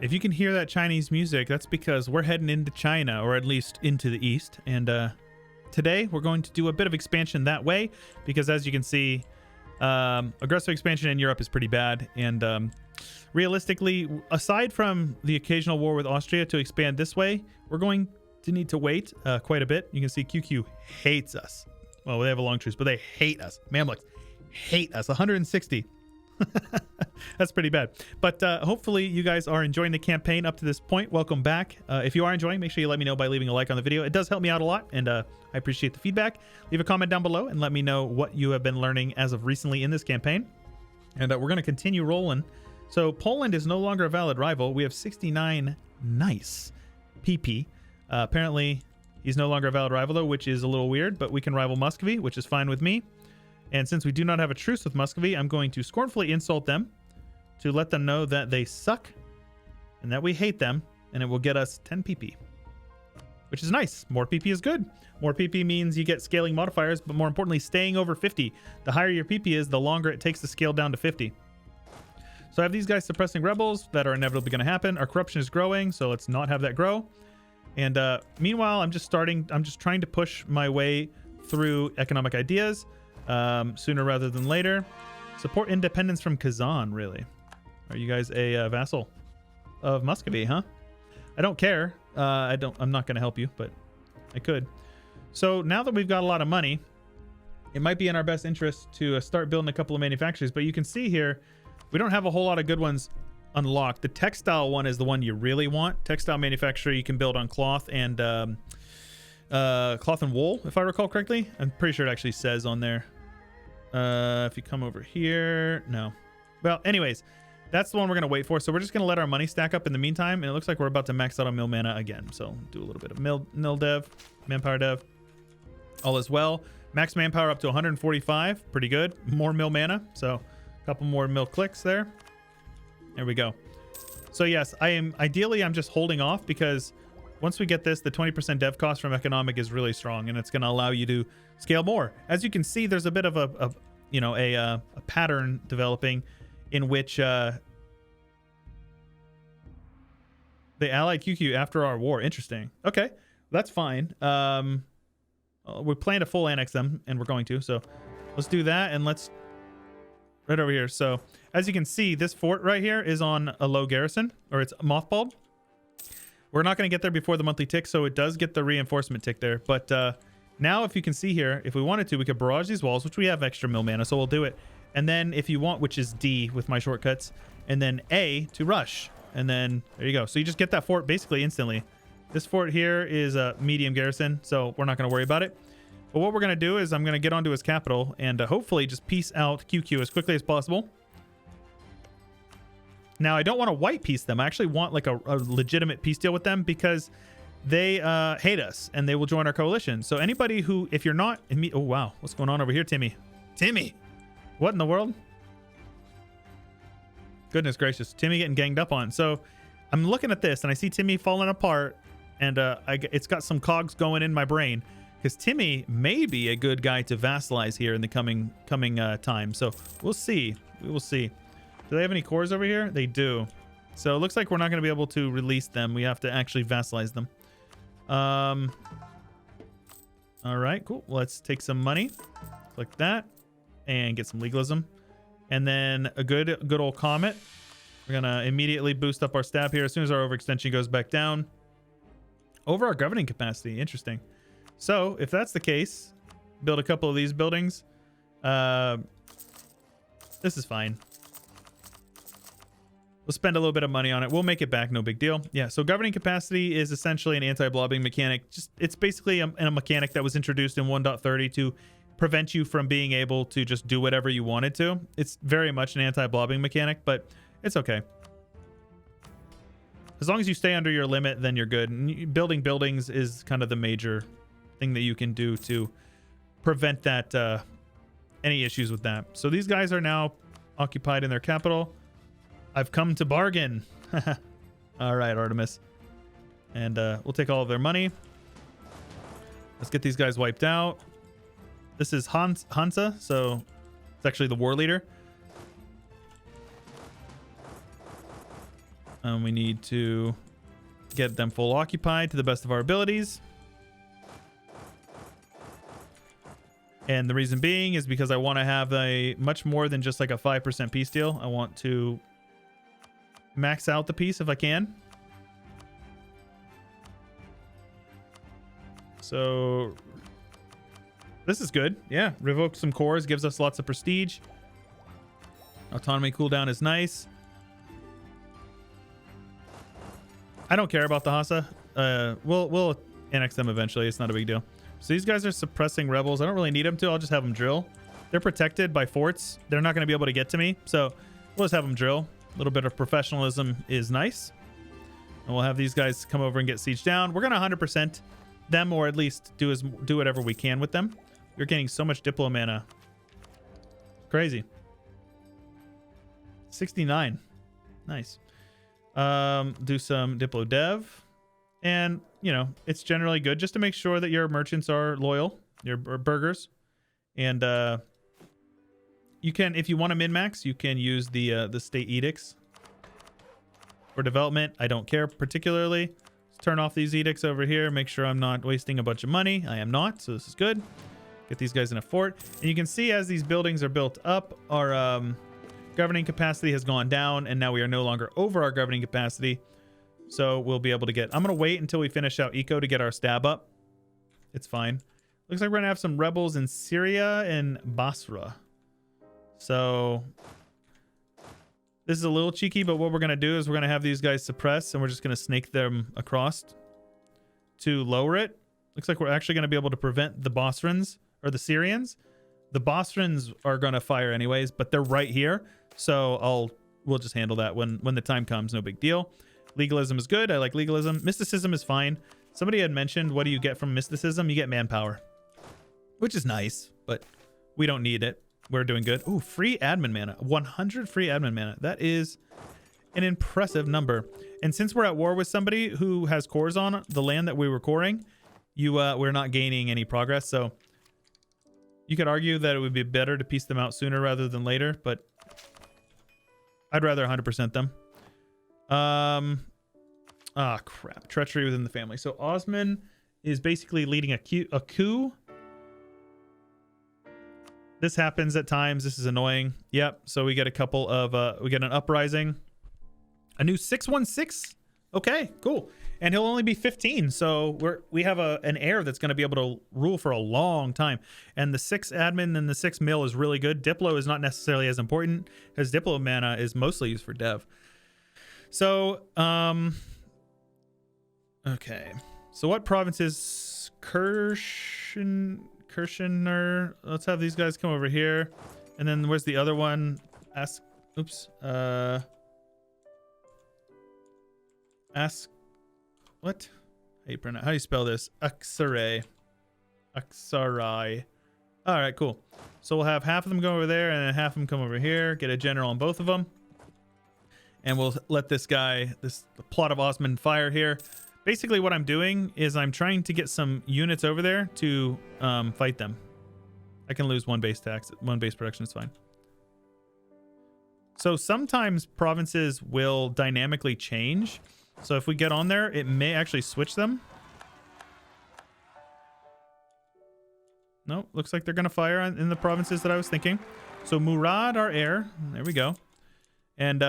If you can hear that Chinese music, that's because we're heading into China, or at least into the east. And today we're going to do a bit of expansion that way, because as you can see, aggressive expansion in Europe is pretty bad. And realistically, aside from the occasional war with Austria to expand this way, we're going to need to wait quite a bit. You can see QQ hates us. Well, they have a long truce, but they hate us. Mamluks hate us. 160. That's pretty bad. But hopefully you guys are enjoying the campaign up to this point. Welcome back. If you are enjoying, make sure you let me know by leaving a like on the video. It does help me out a lot, and I appreciate the feedback. Leave a comment down below and let me know what you have been learning as of recently in this campaign. And we're going to continue rolling. So Poland is no longer a valid rival. We have 69 nice PP. Apparently he's no longer a valid rival though, which is a little weird, but we can rival Muscovy, which is fine with me. And since we do not have a truce with Muscovy, I'm going to scornfully insult them to let them know that they suck and that we hate them, and it will get us 10 PP, which is nice. More PP is good. More PP means you get scaling modifiers, but more importantly, staying over 50. The higher your PP is, the longer it takes to scale down to 50. So I have these guys suppressing rebels that are inevitably going to happen. Our corruption is growing, so let's not have that grow. And meanwhile, I'm just trying to push my way through economic ideas sooner rather than later. Support independence from Kazan, really. Are you guys a vassal of Muscovy, huh? I don't care. I'm not going to help you, but I could. So now that we've got a lot of money, it might be in our best interest to start building a couple of manufacturers. But you can see here, we don't have a whole lot of good ones unlocked. The textile one is the one you really want. Textile manufacturer you can build on cloth and wool, if I recall correctly. I'm pretty sure it actually says on there. If you come over here, no. Well, anyways, that's the one we're going to wait for. So we're just going to let our money stack up in the meantime. And it looks like we're about to max out on mill mana again. So do a little bit of mill dev, manpower dev, all as well. Max manpower up to 145. Pretty good. More mill mana. So a couple more mill clicks there. There we go. So yes, I'm just holding off because once we get this, the 20% dev cost from economic is really strong, and it's going to allow you to scale more. As you can see, there's a bit of a pattern developing in which they allied QQ after our war. Interesting. Okay, that's fine. We plan to full annex them, and we're going to. So let's do that, and let's right over here. So as you can see, this fort right here is on a low garrison, or it's mothballed. We're not going to get there before the monthly tick, so it does get the reinforcement tick there. But now, if you can see here, if we wanted to, we could barrage these walls, which we have extra mill mana, so we'll do it. And then if you want, which is D with my shortcuts, and then A to rush. And then there you go. So you just get that fort basically instantly. This fort here is a medium garrison, so we're not going to worry about it. But what we're going to do is I'm going to get onto his capital and hopefully just peace out QQ as quickly as possible. Now, I don't want to white peace them. I actually want like a legitimate peace deal with them because they hate us and they will join our coalition. So anybody who, if you're not... Oh, wow. What's going on over here, Timmy? Timmy! What in the world? Goodness gracious. Timmy getting ganged up on. So I'm looking at this and I see Timmy falling apart and it's got some cogs going in my brain because Timmy may be a good guy to vassalize here in the coming time. So we'll see. We will see. Do they have any cores over here? They do. So it looks like we're not going to be able to release them. We have to actually vassalize them. All right, cool. Let's take some money. Click that and get some legalism. And then a good old comet. We're going to immediately boost up our stab here as soon as our overextension goes back down. Over our governing capacity. Interesting. So if that's the case, build a couple of these buildings. This is fine. We'll spend a little bit of money on it. We'll make it back. No big deal. Yeah. So governing capacity is essentially an anti-blobbing mechanic. It's basically a mechanic that was introduced in 1.30 to prevent you from being able to just do whatever you wanted to. It's very much an anti-blobbing mechanic, but it's okay. As long as you stay under your limit, then you're good. And building buildings is kind of the major thing that you can do to prevent that any issues with that. So these guys are now occupied in their capital. I've come to bargain. All right, Artemis. And we'll take all of their money. Let's get these guys wiped out. This is Hansa, so it's actually the war leader. We need to get them full occupied to the best of our abilities. And the reason being is because I want to have a much more than just like a 5% peace deal. I want to max out the peace if I can. So this is good. Yeah, revoke some cores, gives us lots of prestige. Autonomy cooldown is nice. I don't care about the Hassa. We'll annex them eventually. It's not a big deal. So these guys are suppressing rebels. I don't really need them to. I'll just have them drill. They're protected by forts. They're not going to be able to get to me. So we'll just have them drill. A little bit of professionalism is nice. And we'll have these guys come over and get sieged down. We're going to 100% them, or at least do whatever we can with them. You're getting so much Diplo mana. Crazy. 69. Nice. Do some Diplo dev. And, you know, it's generally good just to make sure that your merchants are loyal, your burgers. And you can, if you want to min-max, you can use the state edicts for development. I don't care particularly. Let's turn off these edicts over here. Make sure I'm not wasting a bunch of money. I am not, so this is good. Get these guys in a fort. And you can see as these buildings are built up, our governing capacity has gone down, and now we are no longer over our governing capacity. So we'll be able to get... I'm going to wait until we finish out Eco to get our stab up. It's fine. Looks like we're going to have some rebels in Syria and Basra. So this is a little cheeky, but what we're going to do is we're going to have these guys suppress, and we're just going to snake them across to lower it. Looks like we're actually going to be able to prevent the Bosrans, or the Syrians. The Bosrans are going to fire anyways, but they're right here. So we'll just handle that when the time comes. No big deal. Legalism is good. I like legalism. Mysticism is fine. Somebody had mentioned, what do you get from mysticism? You get manpower, which is nice, but we don't need it. We're doing good. Ooh, free admin mana. 100 free admin mana. That is an impressive number. And since we're at war with somebody who has cores on the land that we were coring, we're not gaining any progress. So you could argue that it would be better to piece them out sooner rather than later, but I'd rather 100% them. Crap. Treachery within the family. So Osman is basically leading a coup. This happens at times. This is annoying. Yep. So we get a couple of, we get an uprising. A new 616. Okay, cool. And he'll only be 15. So we have an heir that's going to be able to rule for a long time. And the 6 admin and the 6 mill is really good. Diplo is not necessarily as important, because Diplo mana is mostly used for dev. So, okay. So what province is Kirchener? Let's have these guys come over here. And then where's the other one? What? How do you spell this? Aksaray. All right, cool. So we'll have half of them go over there and then half of them come over here. Get a general on both of them. And we'll let this guy, this plot of Osman, fire here. Basically what I'm doing is I'm trying to get some units over there to fight them. I can lose one base tax. One base production is fine. So sometimes provinces will dynamically change. So if we get on there, it may actually switch them. No, looks like they're going to fire in the provinces that I was thinking. So Murad, our heir. There we go. And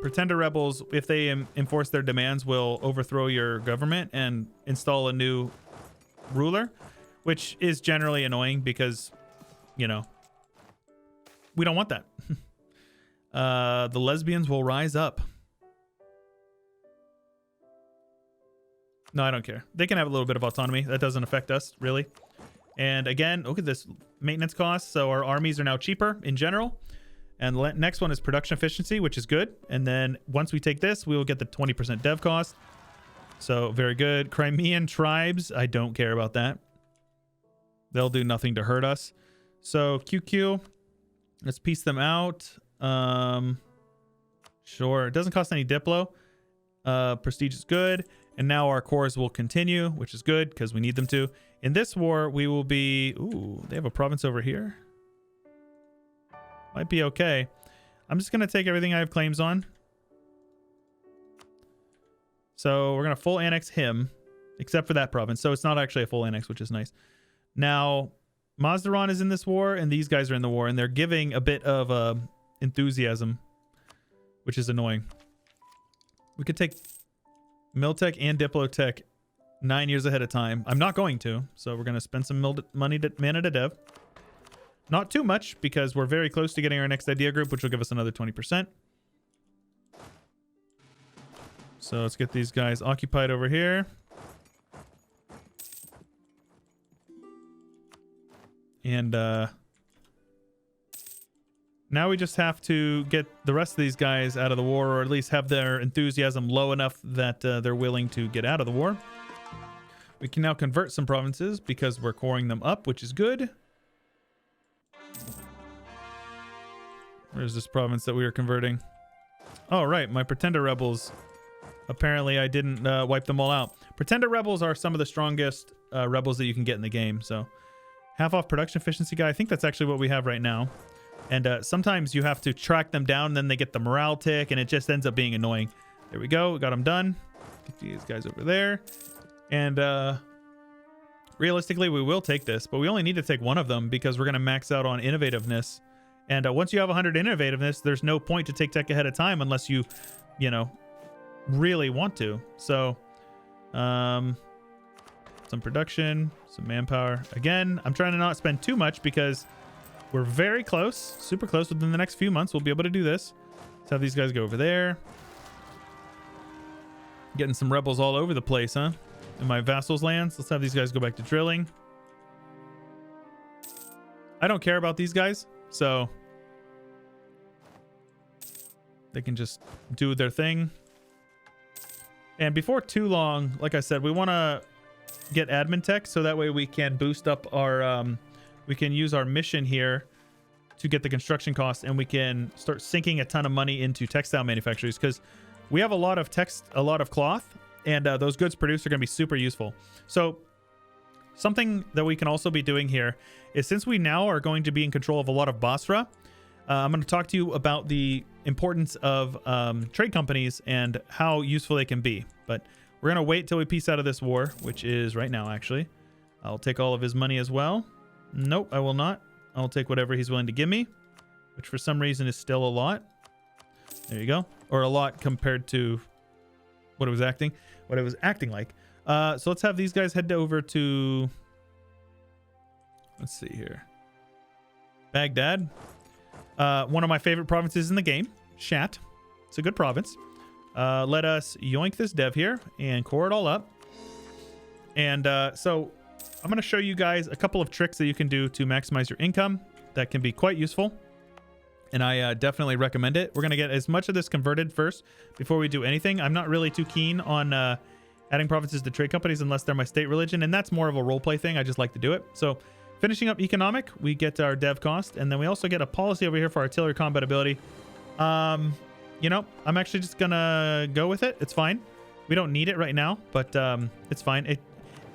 pretender rebels, if they enforce their demands, will overthrow your government and install a new ruler, which is generally annoying because, you know, we don't want that. The lesbians will rise up. No, I don't care. They can have a little bit of autonomy. That doesn't affect us, really. And again, look at this maintenance cost. So our armies are now cheaper in general. And the next one is production efficiency, which is good. And then once we take this, we will get the 20% dev cost. So very good. Crimean tribes, I don't care about that. They'll do nothing to hurt us. So QQ, let's piece them out. Sure. It doesn't cost any Diplo. Prestige is good. And now our cores will continue, which is good because we need them to. In this war, we will be... Ooh, they have a province over here. Might be okay. I'm just going to take everything I have claims on. So we're going to full annex him, except for that province. So it's not actually a full annex, which is nice. Now, Mazdaran is in this war, and these guys are in the war, and they're giving a bit of enthusiasm, which is annoying. We could take Miltech and Diplotech 9 years ahead of time. I'm not going to, so we're going to spend some mana to dev. Not too much, because we're very close to getting our next idea group, which will give us another 20%. So let's get these guys occupied over here. And now we just have to get the rest of these guys out of the war, or at least have their enthusiasm low enough that they're willing to get out of the war. We can now convert some provinces because we're coring them up, which is good. Where's this province that we were converting? Oh, right. My Pretender Rebels. Apparently, I didn't wipe them all out. Pretender Rebels are some of the strongest rebels that you can get in the game. So, half off production efficiency guy. I think that's actually what we have right now. And sometimes you have to track them down, and then they get the morale tick, and it just ends up being annoying. There we go. We got them done. Get these guys over there. And realistically, we will take this, but we only need to take one of them because we're going to max out on innovativeness. And once you have 100 innovativeness, there's no point to take tech ahead of time unless you know, really want to. So, some production, some manpower. Again, I'm trying to not spend too much because we're very close, super close. Within the next few months, we'll be able to do this. Let's have these guys go over there. Getting some rebels all over the place, huh? In my vassals' lands. Let's have these guys go back to drilling. I don't care about these guys, so they can just do their thing. And before too long, like I said, we want to get admin tech so that way we can boost up our we can use our mission here to get the construction costs, and we can start sinking a ton of money into textile manufacturers because we have a lot of cloth, and those goods produced are going to be super useful. So something that we can also be doing here is, since we now are going to be in control of a lot of Basra, I'm going to talk to you about the importance of trade companies and how useful they can be. But we're going to wait till we peace out of this war, which is right now, actually. I'll take all of his money as well. Nope, I will not. I'll take whatever he's willing to give me, which for some reason is still a lot. There you go. Or a lot compared to what it was acting like. So let's have these guys head over to, let's see here, Baghdad. One of my favorite provinces in the game, Shat. It's a good province. Let us yoink this dev here and core it all up. And so I'm going to show you guys a couple of tricks that you can do to maximize your income that can be quite useful. And I definitely recommend it. We're going to get as much of this converted first before we do anything. I'm not really too keen on adding provinces to trade companies unless they're my state religion. And that's more of a roleplay thing. I just like to do it. So finishing up economic, we get our dev cost. And then we also get a policy over here for artillery combat ability. You know, I'm actually just going to go with it. It's fine. We don't need it right now, but it's fine.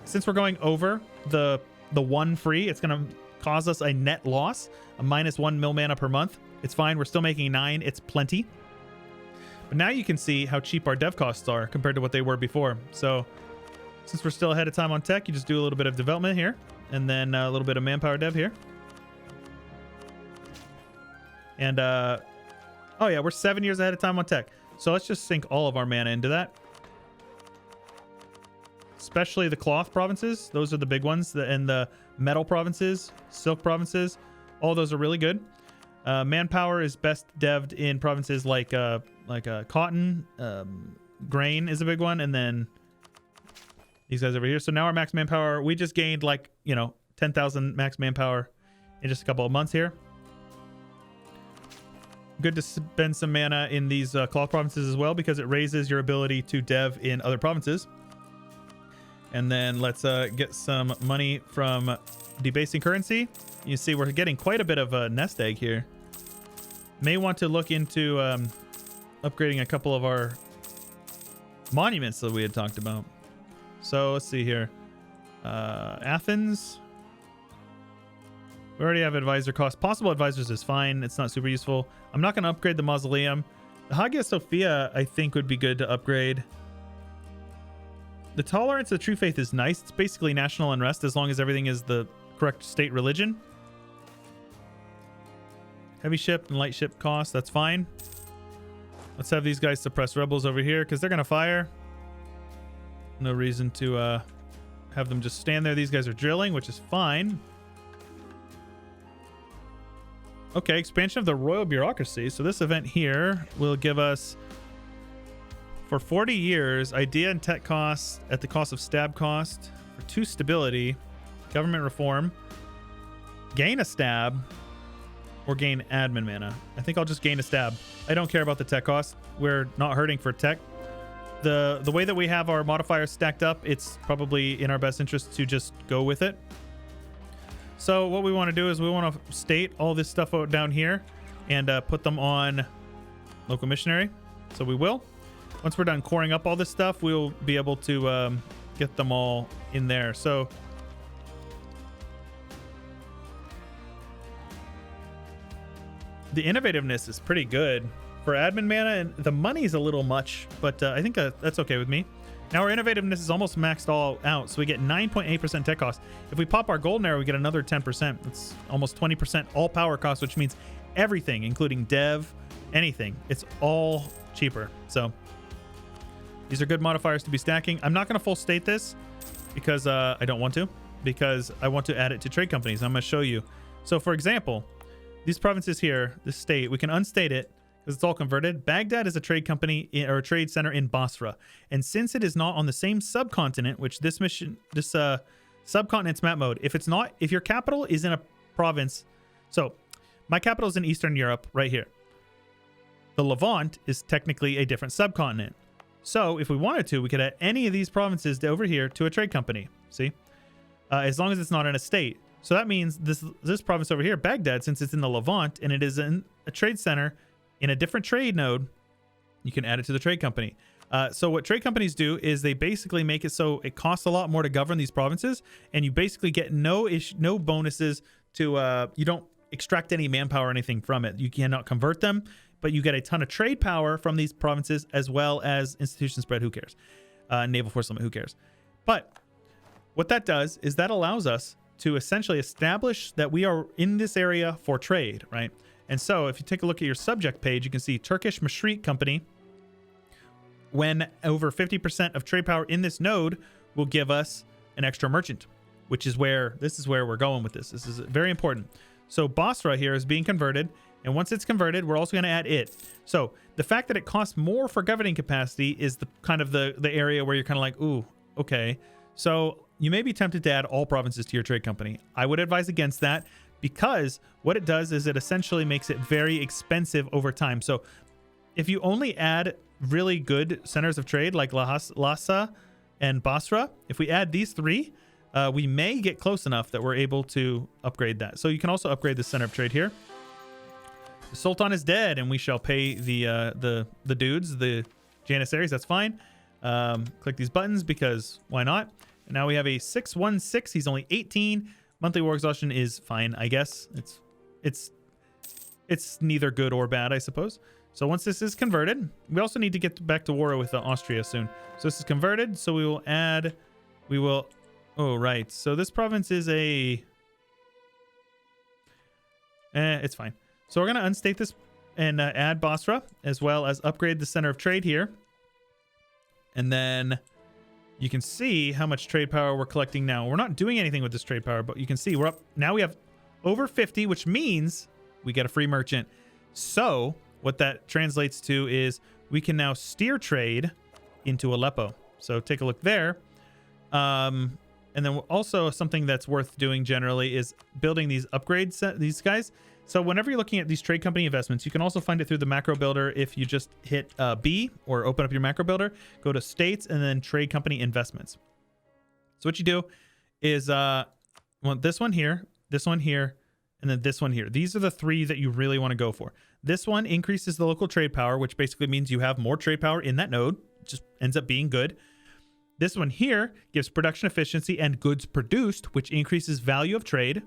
Since we're going over the one free, it's going to cause us a net loss, a -1 mil mana per month. It's fine. We're still making 9. It's plenty. But now you can see how cheap our dev costs are compared to what they were before. So since we're still ahead of time on tech, you just do a little bit of development here and then a little bit of manpower dev here. And oh yeah, we're 7 years ahead of time on tech. So let's just sink all of our mana into that. Especially the cloth provinces. Those are the big ones. And the metal provinces, silk provinces. All those are really good. Manpower is best devved in provinces like cotton. Grain is a big one. And then these guys over here. So now our max manpower, we just gained 10,000 max manpower in just a couple of months here. Good to spend some mana in these cloth provinces as well, because it raises your ability to dev in other provinces. And then let's get some money from debasing currency. You see we're getting quite a bit of a nest egg here. May want to look into upgrading a couple of our monuments that we had talked about. So let's see here. Athens. We already have advisor cost. Possible advisors is fine. It's not super useful. I'm not going to upgrade the mausoleum. The Hagia Sophia, I think, would be good to upgrade. The tolerance of true faith is nice. It's basically national unrest as long as everything is the correct state religion. Heavy ship and light ship cost, that's fine. Let's have these guys suppress rebels over here because they're going to fire. No reason to have them just stand there. These guys are drilling, which is fine. Okay, expansion of the royal bureaucracy. So this event here will give us, for 40 years, idea and tech costs at the cost of stab cost. For 2 stability, government reform, gain a stab, or gain admin mana. I think I'll just gain a stab. I don't care about the tech cost. We're not hurting for tech. The way that we have our modifiers stacked up, it's probably in our best interest to just go with it. So what we want to do is we want to state all this stuff out down here and put them on local missionary. So we will. Once we're done coring up all this stuff, we'll be able to get them all in there. So the innovativeness is pretty good for admin mana, and the money's a little much, but I think that's okay with me. Now our innovativeness is almost maxed all out, so we get 9.8% tech cost. If we pop our golden arrow, we get another 10%. It's almost 20% all power cost, which means everything, including dev, anything, it's all cheaper. So these are good modifiers to be stacking. I'm not going to full state this because I don't want to, because I want to add it to trade companies. I'm going to show you. So for example, these provinces here, this state, we can unstate it because it's all converted. Baghdad is a trade company or a trade center in Basra. And since it is not on the same subcontinent, which this subcontinent's map mode, if your capital is in a province, so my capital is in Eastern Europe right here. The Levant is technically a different subcontinent. So if we wanted to, we could add any of these provinces over here to a trade company. See? As long as it's not in a state. So that means this province over here, Baghdad, since it's in the Levant and it is in a trade center in a different trade node, you can add it to the trade company. So what trade companies do is they basically make it so it costs a lot more to govern these provinces, and you basically get no bonuses to, you don't extract any manpower or anything from it. You cannot convert them, but you get a ton of trade power from these provinces as well as institution spread. Who cares? Naval force limit. Who cares? But what that does is that allows us to essentially establish that we are in this area for trade, right? And so if you take a look at your subject page, you can see Turkish Mashriq Company, when over 50% of trade power in this node will give us an extra merchant, which is where we're going with this. This is very important. So Basra here is being converted, and once it's converted, we're also going to add it. So the fact that it costs more for governing capacity is the kind of the area where you're kind of like, ooh, okay. So you may be tempted to add all provinces to your trade company. I would advise against that, because what it does is it essentially makes it very expensive over time. So if you only add really good centers of trade like Lhasa and Basra, if we add these 3, we may get close enough that we're able to upgrade that. So you can also upgrade the center of trade here. The Sultan is dead, and we shall pay the dudes, the Janissaries. That's fine. Click these buttons because why not? And now we have a 616. He's only 18. Monthly war exhaustion is fine, I guess. It's neither good or bad, I suppose. So once this is converted, we also need to get back to war with Austria soon. So this is converted. So we will add. Oh right. So this province is it's fine. So we're gonna unstate this and add Basra, as well as upgrade the center of trade here. And then you can see how much trade power we're collecting now. We're not doing anything with this trade power, but you can see we're up. Now we have over 50, which means we get a free merchant. So what that translates to is we can now steer trade into Aleppo. So take a look there. And then also something that's worth doing generally is building these upgrades, these guys. So whenever you're looking at these trade company investments, you can also find it through the macro builder. If you just hit B or open up your macro builder, go to states and then trade company investments. So what you do is want this one here, and then this one here. These are the 3 that you really want to go for. This one increases the local trade power, which basically means you have more trade power in that node. It just ends up being good. This one here gives production efficiency and goods produced, which increases value of trade,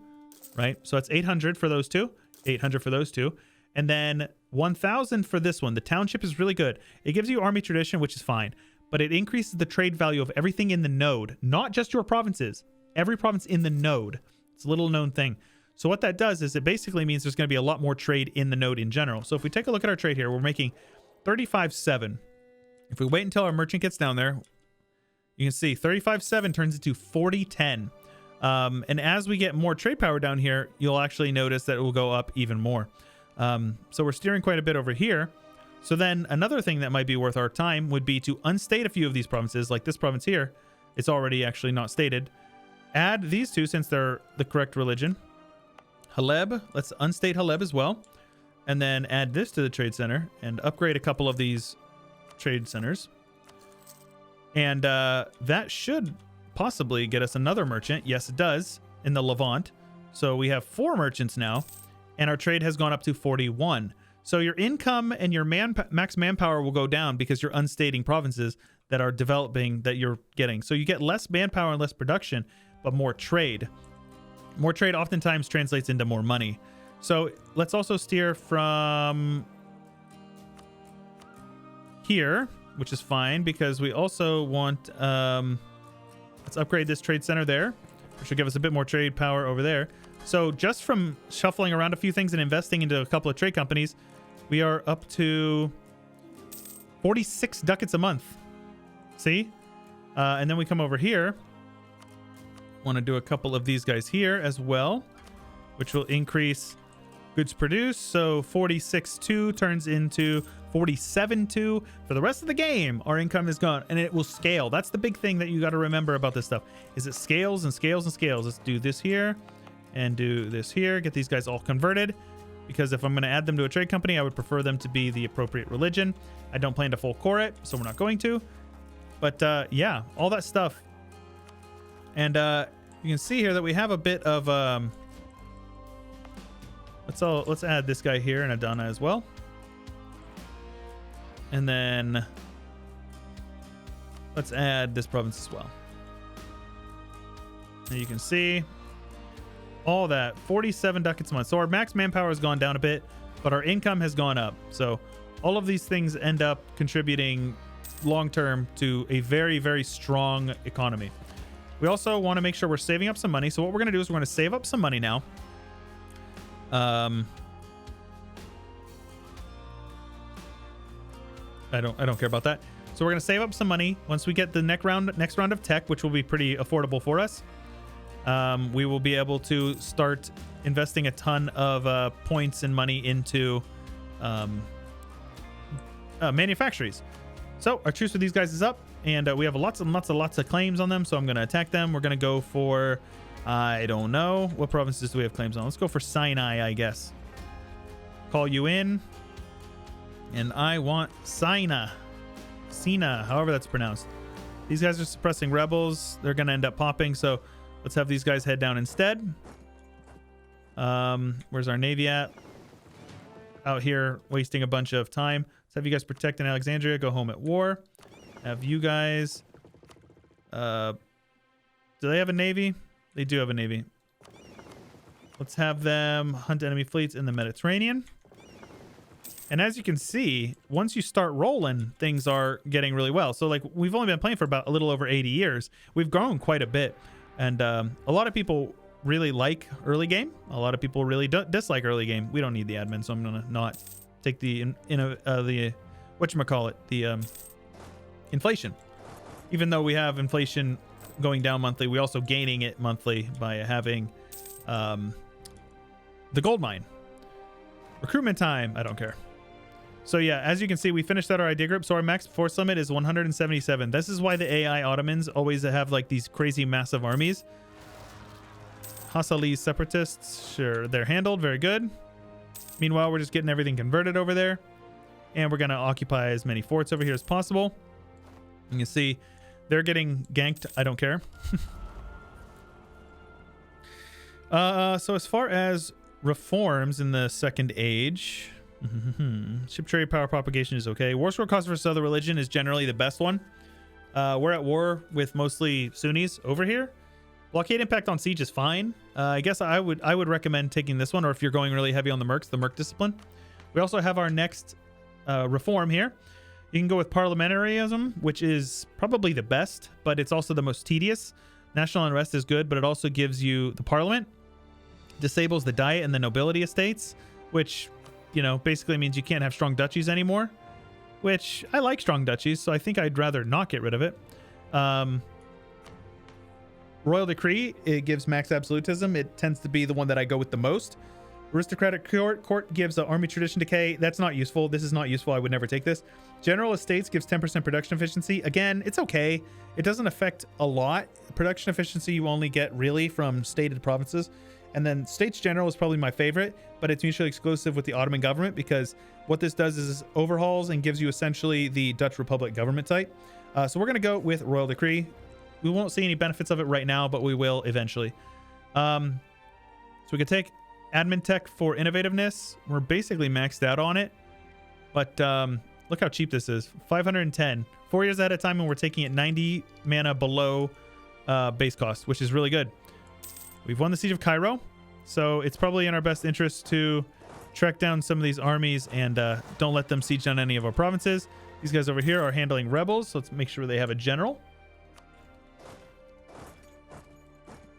right? So that's 800 for those 2. 800 for those 2, and then 1,000 for this one. The township is really good. It gives you army tradition, which is fine, but it increases the trade value of everything in the node, not just your provinces, every province in the node. It's a little known thing. So what that does is it basically means there's going to be a lot more trade in the node in general. So if we take a look at our trade here, we're making 35.7. If we wait until our merchant gets down there, you can see 35.7 turns into 40.10. And as we get more trade power down here, you'll actually notice that it will go up even more. So we're steering quite a bit over here. So then another thing that might be worth our time would be to unstate a few of these provinces, like this province here. It's already actually not stated. Add these two since they're the correct religion. Haleb, let's unstate Haleb as well. And then add this to the trade center and upgrade a couple of these trade centers. And that should possibly get us another merchant. Yes, it does, in the Levant. So we have 4 merchants now, and our trade has gone up to 41. So your income and your max manpower will go down because you're unstating provinces that are developing that you're getting. So you get less manpower and less production, but more trade. More trade oftentimes translates into more money. So let's also steer from here, which is fine because we also want, let's upgrade this trade center there, which will give us a bit more trade power over there. So just from shuffling around a few things and investing into a couple of trade companies, we are up to 46 ducats a month. See? And then we come over here. Want to do a couple of these guys here as well, which will increase goods produced. So 46.2 turns into 47.2. For the rest of the game, our income is gone, and it will scale. That's the big thing that you got to remember about this stuff, is it scales and scales and scales. Let's do this here and do this here. Get these guys all converted, because if I'm going to add them to a trade company, I would prefer them to be the appropriate religion. I don't plan to full core it, so we're not going to. But yeah, all that stuff. And you can see here that we have a bit of let's add this guy here and Adana as well. And then let's add this province as well. And you can see all that 47 ducats a month. So our max manpower has gone down a bit, but our income has gone up. So all of these things end up contributing long term to a very, very strong economy. We also want to make sure we're saving up some money. So what we're going to do is we're going to save up some money now. I don't care about that. So we're going to save up some money. Once we get the next round of tech, which will be pretty affordable for us, we will be able to start investing a ton of points and money into manufactories. So our truce with these guys is up, and we have lots of claims on them. So I'm going to attack them. We're going to go for, I don't know, what provinces do we have claims on? Let's go for Sinai, I guess. Call you in, and I want Sina, however that's pronounced. These guys are suppressing rebels. They're going to end up popping. So let's have these guys head down instead. Where's our navy at? Out here wasting a bunch of time. Let's have you guys protect in Alexandria. Go home at war. Have you guys... do they have a navy? They do have a navy. Let's have them hunt enemy fleets in the Mediterranean. And as you can see, once you start rolling, things are getting really well. So like, we've only been playing for about a little over 80 years. We've grown quite a bit. And a lot of people really like early game. A lot of people really dislike early game. We don't need the admin, so I'm going to not take the whatchamacallit, the inflation. Even though we have inflation going down monthly, we also gaining it monthly by having the gold mine. Recruitment time, I don't care. So yeah, as you can see, we finished out our idea group. So our max force limit is 177. This is why the AI Ottomans always have like these crazy massive armies. Hasali separatists, sure, they're handled, very good. Meanwhile, we're just getting everything converted over there, and we're going to occupy as many forts over here as possible. You can see they're getting ganked. I don't care. So as far as reforms in the Second Age, ship trade power propagation is okay. War score cost versus other religion is generally the best one. We're at war with mostly Sunnis over here. Blockade impact on siege is fine. I guess I would recommend taking this one, or if you're going really heavy on the mercs, the merc discipline. We also have our next reform here. You can go with parliamentarism, which is probably the best, but it's also the most tedious. National unrest is good, but it also gives you the parliament, disables the diet and the nobility estates, which, you know, basically means you can't have strong duchies anymore, which I like strong duchies, so I think I'd rather not get rid of it. Royal decree, it gives max absolutism. It tends to be the one that I go with the most. Aristocratic court gives army tradition decay. That's not useful. This is not useful. I would never take this. General estates gives 10% production efficiency. Again, it's okay. It doesn't affect a lot. Production efficiency you only get really from stated provinces. And then States General is probably my favorite, but it's mutually exclusive with the Ottoman government, because what this does is overhauls and gives you essentially the Dutch Republic government type. So we're going to go with Royal Decree. We won't see any benefits of it right now, but we will eventually. So we could take Admin Tech for innovativeness. We're basically maxed out on it, but look how cheap this is. 510. 4 years ahead of time, and we're taking it 90 mana below base cost, which is really good. We've won the Siege of Cairo, so it's probably in our best interest to track down some of these armies and don't let them siege down any of our provinces. These guys over here are handling rebels, so let's make sure they have a general.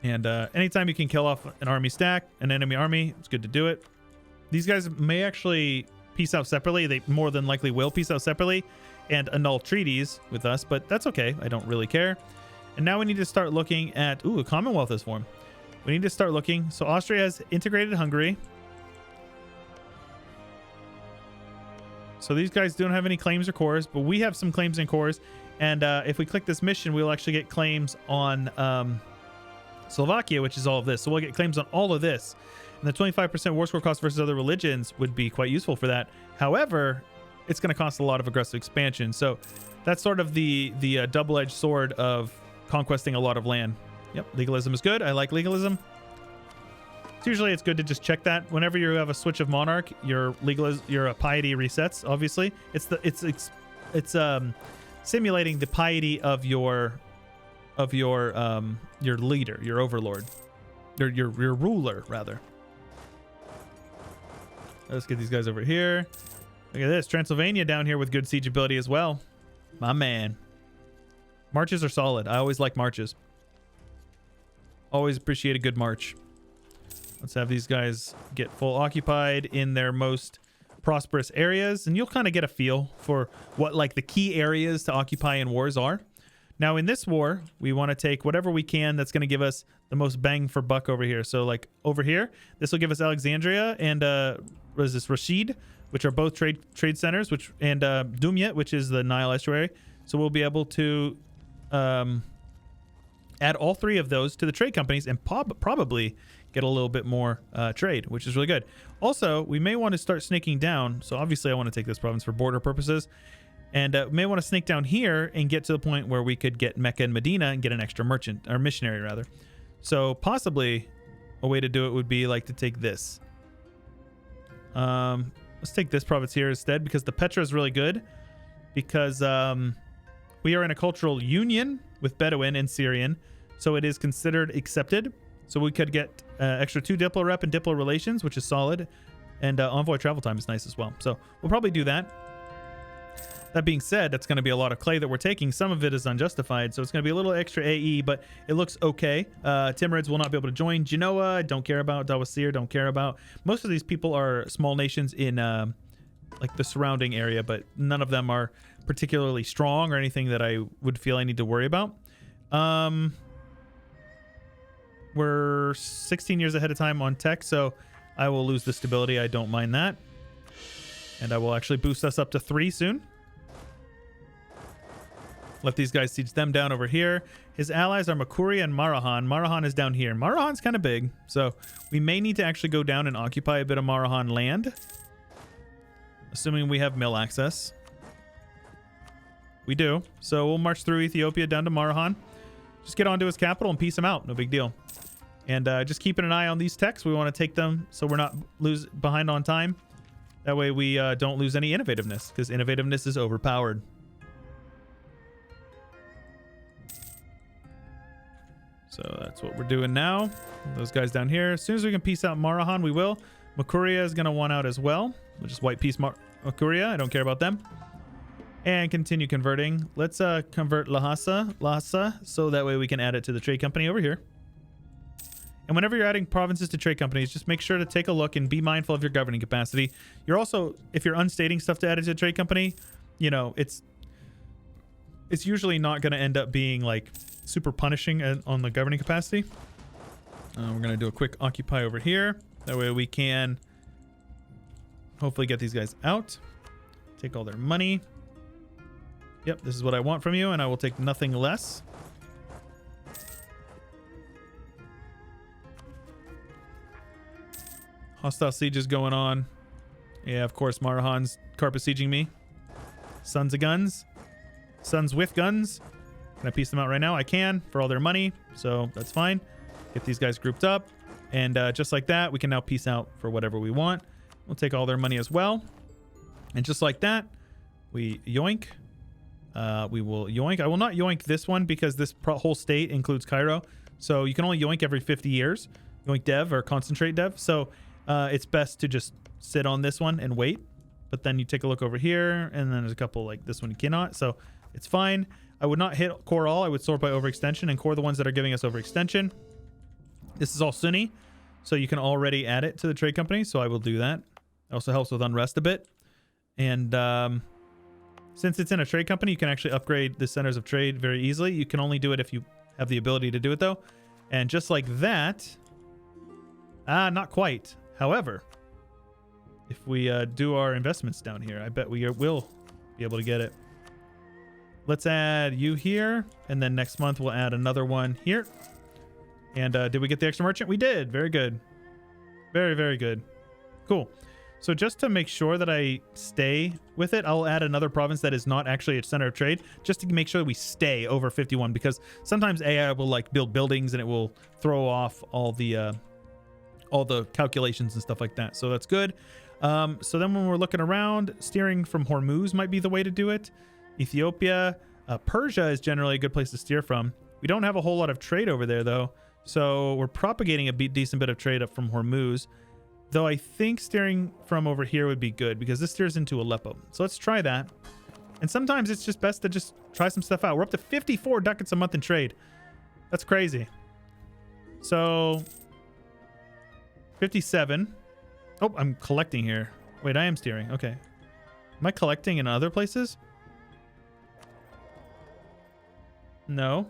And anytime you can kill off an army stack, an enemy army, it's good to do it. These guys may actually peace out separately. They more than likely will peace out separately and annul treaties with us, but that's okay. I don't really care. And now we need to start looking at... Ooh, a Commonwealth is formed. We need to start looking. So Austria has integrated Hungary. So these guys don't have any claims or cores, but we have some claims and cores. And if we click this mission, we'll actually get claims on Slovakia, which is all of this. So we'll get claims on all of this. And the 25% war score cost versus other religions would be quite useful for that. However, it's going to cost a lot of aggressive expansion. So that's sort of the double-edged sword of conquesting a lot of land. Yep, legalism is good. I like legalism. Usually it's good to just check that whenever you have a switch of monarch, your piety resets. Obviously, it's simulating the piety of your leader, your overlord, your ruler rather. Let's get these guys over here. Look at this, Transylvania down here with good siege ability as well. My man. Marches are solid. I always like marches. Always appreciate a good march. Let's have these guys get full occupied in their most prosperous areas, and you'll kind of get a feel for what like the key areas to occupy in wars are. Now in this war, we want to take whatever we can that's going to give us the most bang for buck over here. So like over here, this will give us Alexandria and what is this, Rashid, which are both trade centers, and Dumyat, which is the Nile estuary. So we'll be able to add all three of those to the trade companies and probably get a little bit more trade, which is really good. Also, we may want to start snaking down. So obviously I want to take this province for border purposes, and may want to snake down here and get to the point where we could get Mecca and Medina and get an extra merchant, or missionary rather. So possibly a way to do it would be like to take this. Let's take this province here instead, because the Petra is really good, because we are in a cultural union with Bedouin and Syrian, so it is considered accepted. So we could get extra 2 Diplo rep and Diplo relations, which is solid, and envoy travel time is nice as well. So we'll probably do that. That being said, that's going to be a lot of clay that we're taking. Some of it is unjustified, so it's going to be a little extra AE, but it looks okay. Timurids will not be able to join. Genoa, don't care about. Dawasir, don't care about. Most of these people are small nations in like the surrounding area, but none of them are particularly strong or anything that I would feel I need to worry about. We're 16 years ahead of time on tech, so I will lose the stability. I don't mind that. And I will actually boost us up to 3 soon. Let these guys siege them down over here. His allies are Makuria and Marahan. Marahan is down here. Marahan's kind of big, so we may need to actually go down and occupy a bit of Marahan land, assuming we have mill access. We do. So we'll march through Ethiopia down to Marahan. Just get onto his capital and piece him out. No big deal. And just keeping an eye on these techs. We want to take them so we're not behind on time. That way we don't lose any innovativeness, because innovativeness is overpowered. So that's what we're doing now. Those guys down here. As soon as we can piece out Marahan, we will. Makuria is going to want out as well. We'll just white piece Makuria. I don't care about them. and continue converting. Let's convert Lhasa, so that way we can add it to the trade company over here. And whenever you're adding provinces to trade companies, just make sure to take a look and be mindful of your governing capacity. You're also, if you're unstating stuff to add it to a trade company, you know, it's usually not going to end up being like super punishing on the governing capacity. We're going to do a quick occupy over here. That way we can hopefully get these guys out. Take all their money. Yep, this is what I want from you, and I will take nothing less. Hostile siege is going on. Yeah, of course, Marahan's carpet sieging me. Sons of guns. Sons with guns. Can I piece them out right now? I can, for all their money, so that's fine. Get these guys grouped up, and just like that, we can now piece out for whatever we want. We'll take all their money as well. And just like that, we yoink. We will yoink. I will not yoink this one because this whole state includes Cairo. So you can only yoink every 50 years. Yoink dev or concentrate dev. So it's best to just sit on this one and wait. But then you take a look over here, and then there's a couple like this one you cannot. So it's fine. I would not hit core all. I would sort by overextension and core the ones that are giving us overextension. This is all Sunni, so you can already add it to the trade company. So I will do that. It also helps with unrest a bit. And since it's in a trade company, you can actually upgrade the centers of trade very easily. You can only do it if you have the ability to do it, though. And just like that, not quite. However, if we do our investments down here, I bet we will be able to get it. Let's add you here, and then next month we'll add another one here. And did we get the extra merchant? We did. Very good. Very, very good. Cool. So just to make sure that I stay with it, I'll add another province that is not actually a center of trade, just to make sure that we stay over 51, because sometimes AI will like build buildings and it will throw off all the calculations and stuff like that. So that's good. So then when we're looking around, steering from Hormuz might be the way to do it. Ethiopia, Persia is generally a good place to steer from. We don't have a whole lot of trade over there though, so we're propagating a decent bit of trade up from Hormuz. Though I think steering from over here would be good because this steers into Aleppo. So let's try that. And sometimes it's just best to just try some stuff out. We're up to 54 ducats a month in trade. That's crazy. So 57. Oh, I'm collecting here. Wait, I am steering. Okay. Am I collecting in other places? No.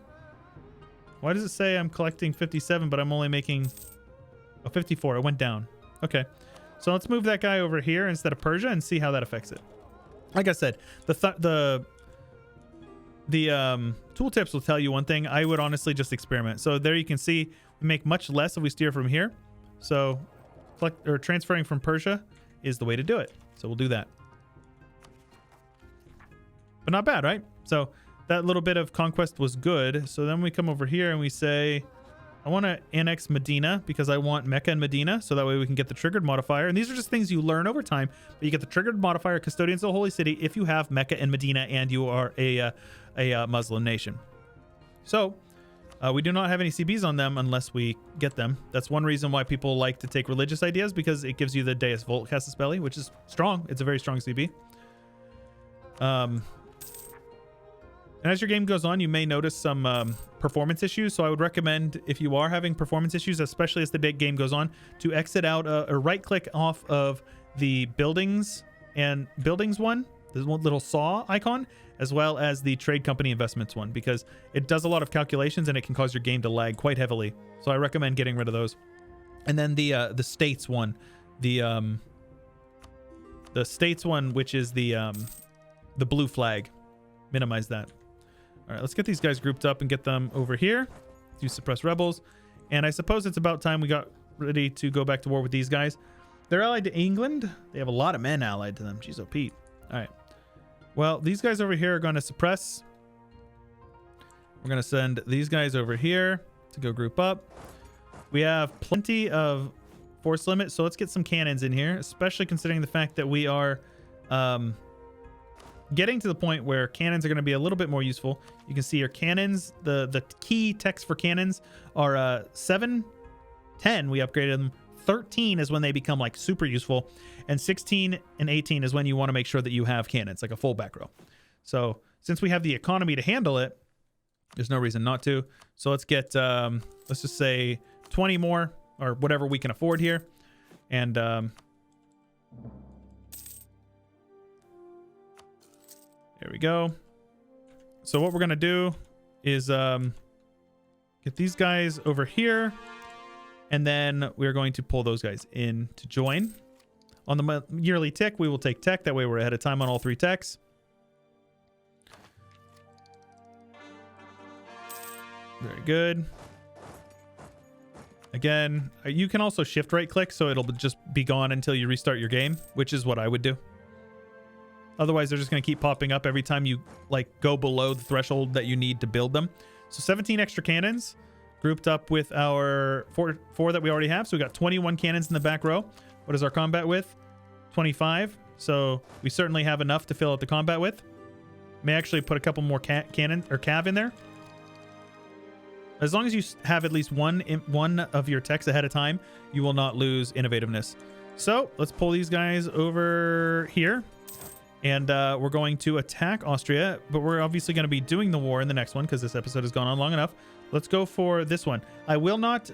Why does it say I'm collecting 57, but I'm only making 54? It went down. Okay, so let's move that guy over here instead of Persia and see how that affects it. Like I said, the tooltips will tell you one thing. I would honestly just experiment. So there you can see we make much less if we steer from here. So transferring from Persia is the way to do it. So we'll do that. But not bad, right? So that little bit of conquest was good. So then we come over here and we say, I want to annex Medina because I want Mecca and Medina, so that way we can get the triggered modifier. And these are just things you learn over time, but you get the triggered modifier, custodians of the holy city, if you have Mecca and Medina and you are a Muslim nation. So we do not have any CBs on them unless we get them. That's one reason why people like to take religious ideas, because it gives you the Deus Volt Casus Belli, which is strong. It's a very strong CB. And as your game goes on, you may notice some performance issues. So I would recommend, if you are having performance issues, especially as the game goes on, to exit out or right-click off of the buildings and buildings one. There's one little saw icon, as well as the trade company investments one, because it does a lot of calculations and it can cause your game to lag quite heavily. So I recommend getting rid of those. And then the states one, the states one, which is the blue flag, minimize that. All right, let's get these guys grouped up and get them over here to suppress rebels. And I suppose it's about time we got ready to go back to war with these guys. They're allied to England. They have a lot of men allied to them. Jeez, oh Pete. All right. Well, these guys over here are going to suppress. We're going to send these guys over here to go group up. We have plenty of force limit, so let's get some cannons in here, especially considering the fact that we are getting to the point where cannons are going to be a little bit more useful. You can see your cannons, the key text for cannons are 7, 10, we upgraded them. 13 is when they become like super useful, and 16 and 18 is when you want to make sure that you have cannons, like a full back row. So since we have the economy to handle it, there's no reason not to. So let's get, let's just say 20 more or whatever we can afford here. And there we go. So what we're going to do is get these guys over here. And then we're going to pull those guys in to join. On the yearly tick, we will take tech. That way we're ahead of time on all 3 techs. Very good. Again, you can also shift right click, so it'll just be gone until you restart your game, which is what I would do. Otherwise, they're just going to keep popping up every time you like go below the threshold that you need to build them. So 17 extra cannons grouped up with our four that we already have. So we got 21 cannons in the back row. What is our combat with? 25. So we certainly have enough to fill out the combat with. May actually put a couple more cannon or cav in there. As long as you have at least one of your techs ahead of time, you will not lose innovativeness. So let's pull these guys over here. And we're going to attack Austria, but we're obviously going to be doing the war in the next one because this episode has gone on long enough. Let's go for this one. I will not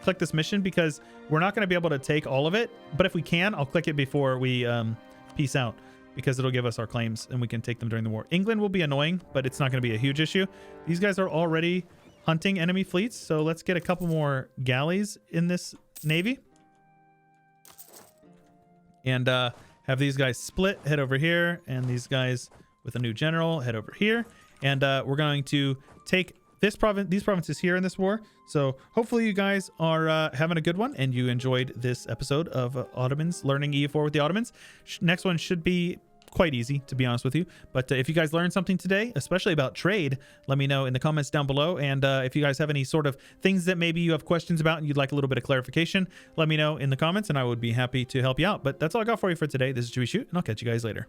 click this mission because we're not going to be able to take all of it. But if we can, I'll click it before we peace out because it'll give us our claims and we can take them during the war. England will be annoying, but it's not going to be a huge issue. These guys are already hunting enemy fleets, so let's get a couple more galleys in this navy. And have these guys split, head over here, and these guys with a new general head over here. And we're going to take these provinces here in this war. So hopefully you guys are having a good one and you enjoyed this episode of Ottomans, learning EU4 with the Ottomans. Next one should be quite easy, to be honest with you. But if you guys learned something today, especially about trade, let me know in the comments down below. And if you guys have any sort of things that maybe you have questions about and you'd like a little bit of clarification, let me know in the comments and I would be happy to help you out. But that's all I got for you for today. This is Chewyshoot, and I'll catch you guys later.